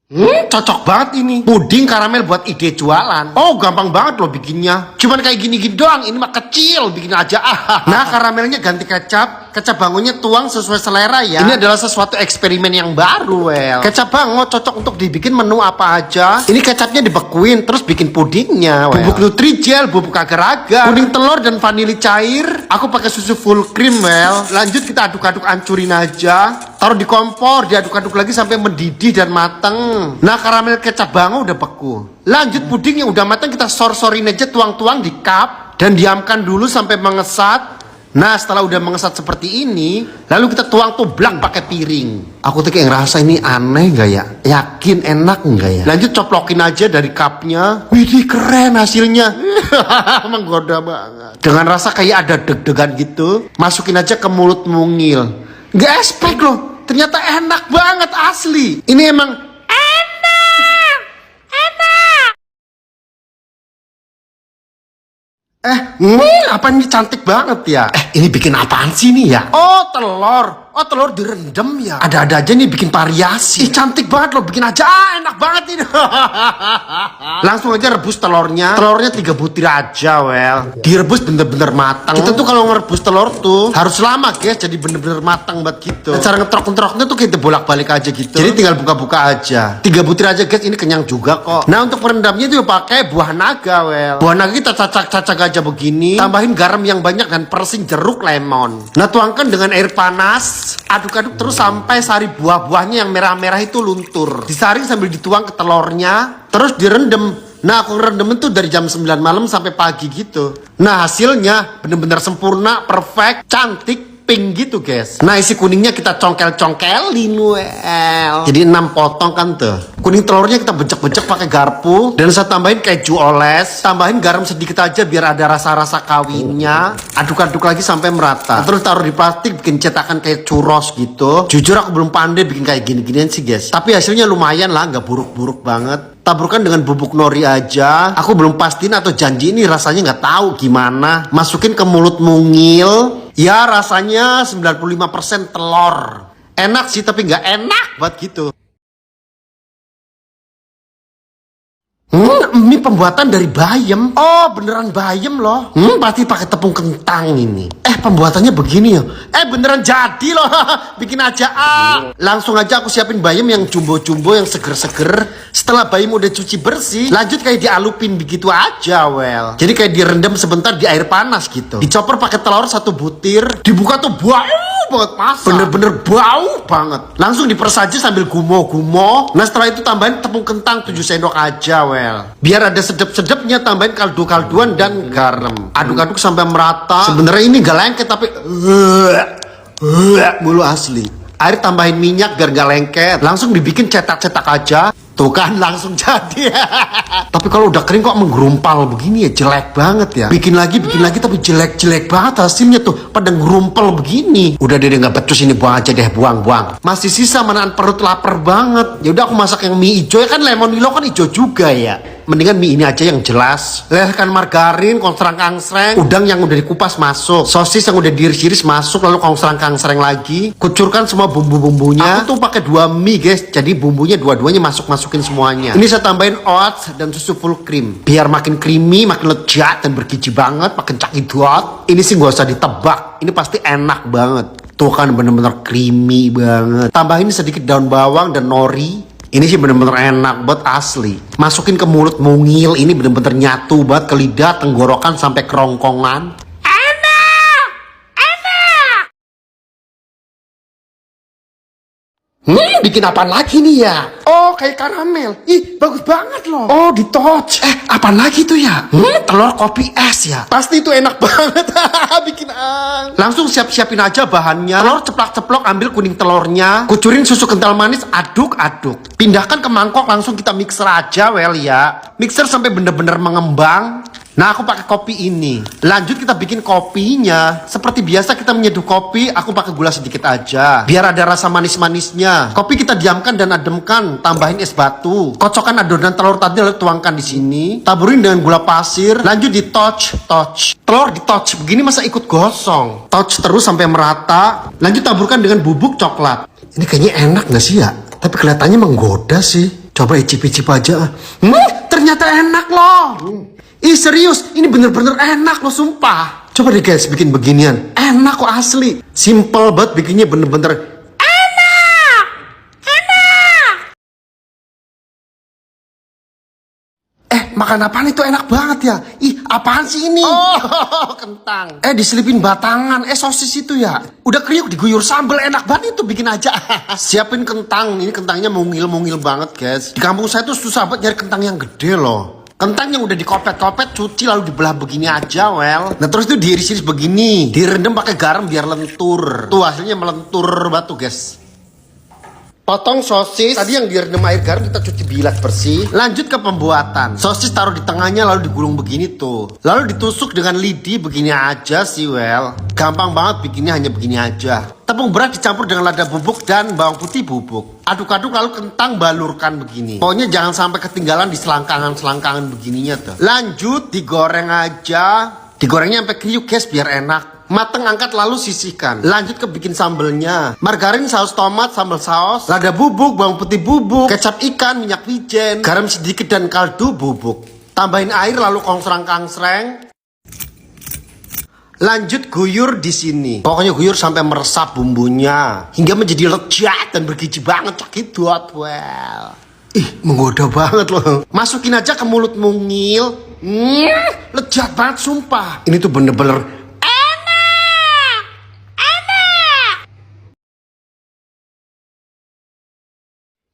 Cocok banget ini. Puding karamel buat ide jualan. Oh, gampang banget loh bikinnya. Cuman kayak gini-gini doang. Ini mah kecil, bikin aja. Nah, karamelnya ganti kecap. Kecap bangonya tuang sesuai selera ya. Ini adalah sesuatu eksperimen yang baru, well. Kecap bango cocok untuk dibikin menu apa aja. Ini kecapnya dibekuin, terus bikin pudingnya, well. Bubuk Nutrijel, bubuk agar-agar, puding telur dan vanili cair. Aku pakai susu full cream, well. Lanjut kita aduk-aduk, ancurin aja. Taruh di kompor, diaduk-aduk lagi sampai mendidih dan mateng. Nah, karamel kecap bango udah beku. Lanjut puding yang udah mateng kita sor-sorin aja, tuang-tuang di cup dan diamkan dulu sampai mengesat. Nah, setelah udah mengesat seperti ini, lalu kita tuang tublak pakai piring. Aku tuh kayak ngerasa ini aneh nggak ya? Yakin enak nggak ya? Lanjut coplokin aja dari cupnya. Widih, keren hasilnya. Menggoda banget. Dengan rasa kayak ada deg-degan gitu, masukin aja ke mulut mungil. Nggak expect loh. Ternyata enak banget asli. Ini emang apa ini cantik banget ya? Ini bikin apaan sih nih ya? Oh, telur. Oh, telur direndam ya? Ada-ada aja nih bikin variasi. Ih, cantik banget loh, bikin aja. Enak banget ini. Langsung aja rebus telurnya. Telurnya 3 butir aja, well. Direbus bener-bener matang. Kita tuh kalau ngerebus telur tuh harus lama, guys. Jadi bener-bener matang banget gitu. Dan cara ngetrok-ngetroknya tuh kita bolak-balik aja gitu. Jadi tinggal buka-buka aja. 3 butir aja, guys. Ini kenyang juga kok. Nah, untuk perendamnya tuh pakai buah naga, well. Buah naga kita cacak-cacak aja begini. Tambahin garam yang banyak dan persing jeruk lemon. Nah, tuangkan dengan air panas. Aduk-aduk terus sampai sari buah-buahnya yang merah-merah itu luntur. Disaring sambil dituang ke telurnya. Terus direndam. Nah, aku ngerendemin tuh dari jam 9 malam sampai pagi gitu. Nah, hasilnya bener-bener sempurna, perfect, cantik, pink gitu, guys. Nah, isi kuningnya kita congkel-congkelin, well. Jadi 6 potong kan tuh. Kuning telurnya kita becek-becek pakai garpu. Dan saya tambahin keju oles. Tambahin garam sedikit aja biar ada rasa-rasa kawinnya. Aduk-aduk lagi sampai merata. Terus taruh di plastik bikin cetakan kayak churros gitu. Jujur aku belum pandai bikin kayak gini-ginian sih, guys. Tapi hasilnya lumayan lah, nggak buruk-buruk banget. Taburkan dengan bubuk nori aja. Aku belum pastiin atau janji ini rasanya nggak tahu gimana. Masukin ke mulut mungil. Ya, rasanya 95% telur. Enak sih, tapi nggak enak banget gitu. Mie pembuatan dari bayam. Oh, beneran bayam loh. Pasti pakai tepung kentang ini. Pembuatannya begini ya. Beneran jadi loh. Bikin aja. Langsung aja aku siapin bayam yang jumbo-jumbo, yang seger-seger. Setelah bayam udah cuci bersih, lanjut kayak dialupin begitu aja, well. Jadi kayak direndam sebentar di air panas gitu. Dicopper pakai telur 1 butir. Dibuka tuh bau banget, masa. Bener-bener bau banget. Langsung diperes aja sambil gumo-gumo. Nah, setelah itu tambahin tepung kentang 7 sendok aja, well. Biar ada sedep-sedepnya, tambahin kaldu-kalduan dan garam. Aduk-aduk sampai merata. Sebenarnya ini gak lengket tapi mulu asli. Air tambahin minyak biar gak lengket. Langsung dibikin cetak-cetak aja. Tuh kan langsung jadi. Tapi kalau udah kering kok menggerumpal begini ya, jelek banget ya. Bikin lagi tapi jelek-jelek banget hasilnya tuh, pada ngerumpel begini. Udah deh nggak becus ini, buang aja deh, buang. Masih sisa menahan perut lapar banget. Ya udah aku masak yang mie hijau ya kan, lemon Milo kan hijau juga ya. Mendingan mie ini aja yang jelas. Lelehkan margarin, kongsrang-kangsreng, udang yang udah dikupas masuk, sosis yang udah diiris-iris masuk, lalu kongsrang-kangsreng lagi. Kucurkan semua bumbu-bumbunya. Aku tuh pakai 2 mie, guys. Jadi bumbunya dua-duanya masukin semuanya. Ini saya tambahin oats dan susu full cream. Biar makin creamy, makin lezat dan bergizi banget, makin cakidot. Ini sih gak usah ditebak. Ini pasti enak banget. Tuh kan bener-bener creamy banget. Tambahin sedikit daun bawang dan nori. Ini sih bener-bener enak banget asli. Masukin ke mulut mungil, ini bener-bener nyatu banget ke lidah, tenggorokan sampai kerongkongan. Bikin apaan lagi nih ya? Oh, kayak karamel. Ih, bagus banget loh. Oh, di touch. Apaan lagi tuh ya? Telur kopi es ya? Pasti itu enak banget. Bikin langsung siapin aja bahannya. Telur ceplok-ceplok, ambil kuning telurnya. Kucurin susu kental manis, aduk-aduk. Pindahkan ke mangkok, langsung kita mixer aja, well ya. Mixer sampai bener-bener mengembang. Nah, aku pakai kopi ini. Lanjut kita bikin kopinya. Seperti biasa kita menyeduh kopi, aku pakai gula sedikit aja. Biar ada rasa manis-manisnya. Kopi kita diamkan dan ademkan, tambahin es batu. Kocokkan adonan telur tadi lalu tuangkan di sini. Taburin dengan gula pasir. Lanjut di touch. Telur di touch begini masa ikut gosong. Touch terus sampai merata. Lanjut taburkan dengan bubuk coklat. Ini kayaknya enak gak sih ya? Tapi kelihatannya menggoda sih. Coba icip-icip aja. Ternyata enak loh. Ih serius, ini bener-bener enak loh sumpah. Coba deh guys bikin beginian. Enak kok asli. Simple banget bikinnya bener-bener makan apaan itu enak banget ya. Ih apaan sih ini? Oh kentang. Diselipin batangan. Sosis itu ya. Udah kriuk diguyur sambal enak banget itu bikin aja. Siapin kentang. Ini kentangnya mungil-mungil banget guys. Di kampung saya tuh susah banget nyari kentang yang gede loh. Kentang yang udah dikopet-kopet, cuci lalu dibelah begini aja, well. Nah terus itu diiris-iris begini, direndam pakai garam biar lentur. Tuh hasilnya melentur batu, guys. Potong sosis. Tadi yang direndam air garam kita cuci bilas bersih. Lanjut ke pembuatan. Sosis taruh di tengahnya lalu digulung begini tuh. Lalu ditusuk dengan lidi begini aja sih, well. Gampang banget bikinnya hanya begini aja. Tepung beras dicampur dengan lada bubuk dan bawang putih bubuk. Aduk-aduk lalu kentang balurkan begini. Pokoknya jangan sampai ketinggalan di selangkangan-selangkangan begininya tuh. Lanjut digoreng aja. Digorengnya sampai kriuk guys biar enak. Mateng angkat lalu sisihkan. Lanjut ke bikin sambelnya. Margarin, saus tomat, sambal saus, lada bubuk, bawang putih bubuk, kecap ikan, minyak wijen, garam sedikit dan kaldu bubuk. Tambahin air lalu kongsreng-kangsreng. Lanjut guyur di sini. Pokoknya guyur sampai meresap bumbunya hingga menjadi lezat dan bergizi banget cakidot. Well. Ih, menggoda banget loh. Masukin aja ke mulut mungil. Lezat banget sumpah. Ini tuh bener-bener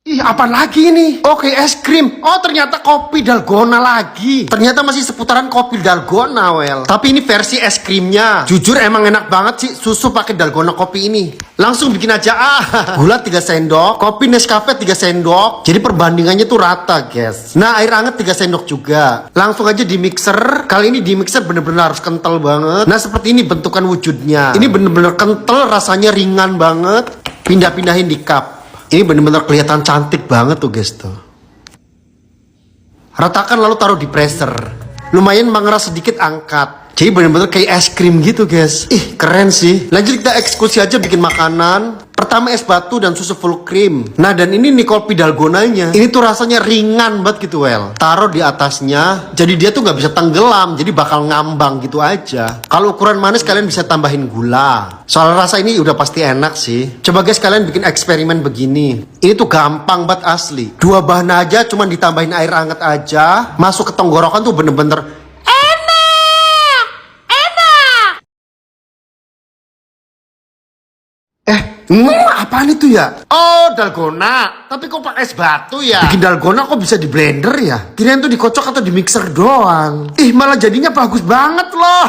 ih, apa lagi ini? Oke, es krim. Oh, ternyata kopi dalgona lagi. Ternyata masih seputaran kopi dalgona, well. Tapi ini versi es krimnya. Jujur emang enak banget sih susu pakai dalgona kopi ini. Langsung bikin aja Gula 3 sendok, kopi Nescafe 3 sendok. Jadi perbandingannya tuh rata, guys. Nah, air hangat 3 sendok juga. Langsung aja di mixer. Kali ini di mixer bener-bener harus kental banget. Nah, seperti ini bentukan wujudnya. Ini bener-bener kental, rasanya ringan banget. Pindah-pindahin di cup. Ini bener-bener kelihatan cantik banget tuh guys tuh. Ratakan lalu taruh di pressure. Lumayan mengeras sedikit angkat. Jadi bener-bener kayak es krim gitu guys. Ih keren sih. Lanjut kita eksekusi aja bikin makanan. Pertama es batu dan susu full cream. Nah dan ini nih kopi dalgonanya. Ini tuh rasanya ringan banget gitu well. Taruh di atasnya. Jadi dia tuh nggak bisa tenggelam. Jadi bakal ngambang gitu aja. Kalau ukuran manis kalian bisa tambahin gula. Soal rasa ini udah pasti enak sih. Coba guys kalian bikin eksperimen begini. Ini tuh gampang banget asli. 2 bahan aja cuman ditambahin air hangat aja. Masuk ke tenggorokan tuh bener-bener apaan itu ya? Oh, dalgona. Tapi kok pakai es batu ya? Bikin dalgona kok bisa di blender ya? Kirain tuh dikocok atau di mixer doang. Ih, malah jadinya bagus banget loh.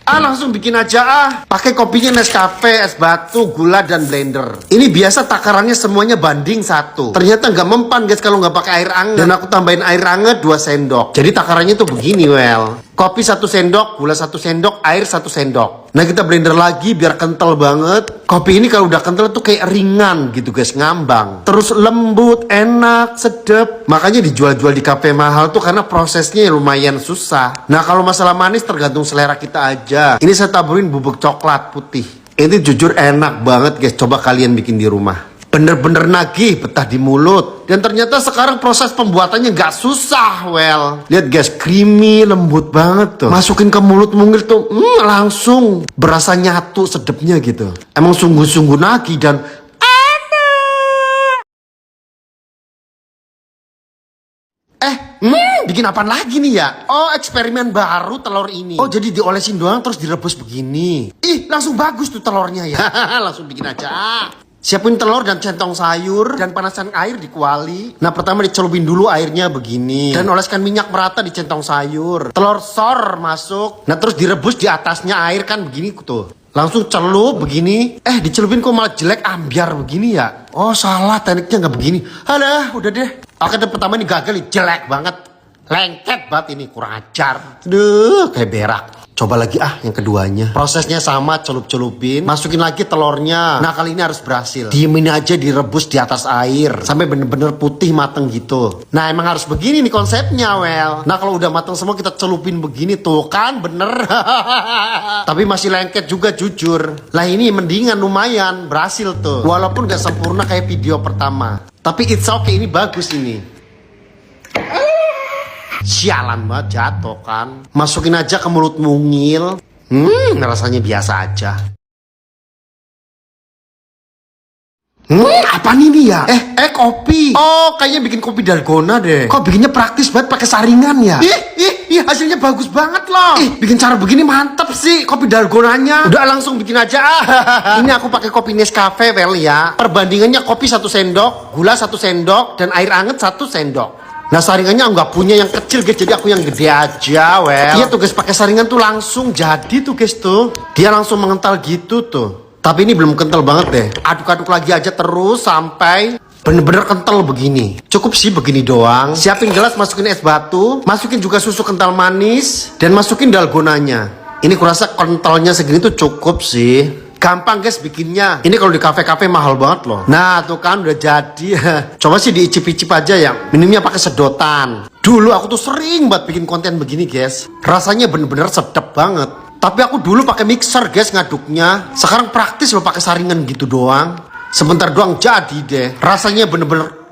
Langsung bikin aja Pakai kopinya Nescafe, es batu, gula, dan blender. Ini biasa takarannya semuanya banding 1. Ternyata nggak mempan guys kalau nggak pakai air hangat. Dan aku tambahin air hangat 2 sendok. Jadi takarannya tuh begini, well. Kopi 1 sendok, gula 1 sendok, air 1 sendok. Nah kita blender lagi biar kental banget. Kopi ini kalau udah kental tuh kayak ringan gitu guys, ngambang. Terus lembut, enak, sedep. Makanya dijual-jual di kafe mahal tuh karena prosesnya lumayan susah. Nah kalau masalah manis tergantung selera kita aja. Ini saya taburin bubuk coklat putih. Ini jujur enak banget guys, coba kalian bikin di rumah. Bener-bener nagih, betah di mulut. Dan ternyata sekarang proses pembuatannya nggak susah, well. Lihat guys, creamy, lembut banget tuh. Masukin ke mulut mungil tuh, langsung berasa nyatu sedepnya gitu. Emang sungguh-sungguh nagih dan bikin apaan lagi nih ya? Oh, eksperimen baru telur ini. Oh, jadi diolesin doang terus direbus begini. Ih, langsung bagus tuh telurnya ya. Langsung bikin aja. Siapin telur dan centong sayur dan panaskan air di kuali. Nah, pertama dicelupin dulu airnya begini dan oleskan minyak merata di centong sayur. Telur sor masuk. Nah, terus direbus di atasnya air kan begini tuh. Langsung celup begini. Dicelupin kok malah jelek ambiar begini ya? Oh, salah tekniknya nggak begini. Alah, udah deh. Oke, pertama ini gagal nih, jelek banget. Lengket banget ini, kurang ajar. Aduh, kayak berak. Coba lagi yang keduanya. Prosesnya sama, celup-celupin, masukin lagi telurnya. Nah kali ini harus berhasil. Diemin aja direbus di atas air sampai bener-bener putih mateng gitu. Nah emang harus begini nih konsepnya, Well. Nah kalau udah mateng semua kita celupin begini tuh kan bener. Tapi masih lengket juga jujur. Lah ini mendingan lumayan berhasil tuh. Walaupun gak sempurna kayak video pertama. Tapi it's okay, ini bagus ini. Sialan banget jatuh kan. Masukin aja ke mulut mungil. Rasanya biasa aja. Apa nih ya? Kopi. Oh, kayaknya bikin kopi dalgona deh. Kok bikinnya praktis banget pakai saringan ya? Ih, hasilnya bagus banget loh. Bikin cara begini mantep sih kopi dalgonanya. Udah langsung bikin aja. Ini aku pakai kopi Nescafe, Well ya. Perbandingannya kopi 1 sendok, gula 1 sendok, dan air anget 1 sendok. Nah saringannya nggak punya yang kecil guys, jadi aku yang gede aja, Well. Iya tuh guys, pakai saringan tuh langsung jadi tuh guys tuh. Dia langsung mengental gitu tuh. Tapi ini belum kental banget deh. Aduk-aduk lagi aja terus sampai bener-bener kental begini. Cukup sih begini doang. Siapin gelas, masukin es batu, masukin juga susu kental manis, dan masukin dalgonanya. Ini kurasa kentalnya segini tuh cukup sih. Gampang guys bikinnya. Ini kalau di kafe-kafe mahal banget loh. Nah tuh kan udah jadi. Coba sih diicip-icip aja ya. Minumnya pakai sedotan. Dulu aku tuh sering banget bikin konten begini guys. Rasanya bener-bener sedap banget. Tapi aku dulu pakai mixer guys ngaduknya. Sekarang praktis loh pakai saringan gitu doang. Sebentar doang jadi deh. Rasanya bener-bener